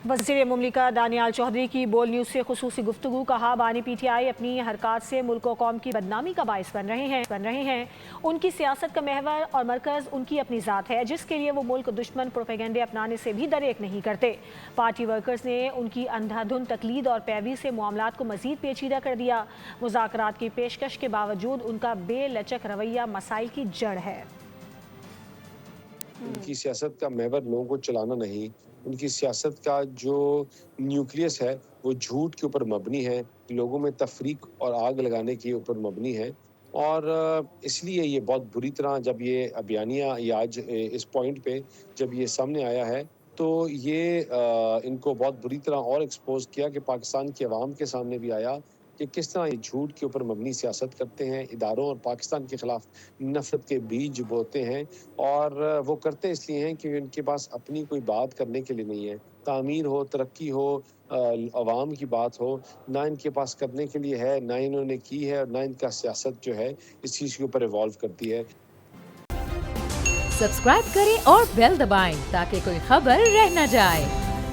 वज़ीर मुमलिकत दानियाल चौधरी की बोल न्यूज़ से खुसूसी गुफ्तगू। कहा बानी PTI अपनी हरकत से मुल्क और कौम की बदनामी का बाइस बन रहे हैं। उनकी सियासत का महवर और मरकज़ उनकी अपनी ज़ात है, जिसके लिए वो मुल्क दुश्मन प्रोपेगेंडे अपनाने से भी दरेक नहीं करते। पार्टी वर्कर्स ने उनकी अंधाधुंध तकलीद और पैरवी से मामलात को मज़ीद पेचीदा कर दिया। मुज़ाकरात की पेशकश के बावजूद उनका बेलचक रवैया मसाइल की जड़ है। उनकी सियासत का महवर लोगों को चलाना नहीं, उनकी सियासत का जो न्यूक्लियस है वो झूठ के ऊपर मबनी है, लोगों में तफरीक और आग लगाने के ऊपर मबनी है। और इसलिए ये बहुत बुरी तरह जब ये बयानिया ये आज इस पॉइंट पे जब ये सामने आया है तो ये इनको बहुत बुरी तरह और एक्सपोज किया कि पाकिस्तान की आवाम के सामने भी आया कि किस तरह ये झूठ के ऊपर मबनी सियासत करते हैं, इदारों और पाकिस्तान के ख़िलाफ़ नफ़रत के बीज बोते हैं। और वो करते इसलिए हैं कि उनके पास अपनी कोई बात करने के लिए नहीं है। तामीर हो, तरक्की हो, अवाम की बात हो, ना इनके पास करने के लिए है, ना इन्होंने की है और ना इनका सियासत जो है इस चीज़ के ऊपर इवॉल्व करती है। सब्सक्राइब करें और बेल दबाएं ताकि कोई खबर रह न जाए।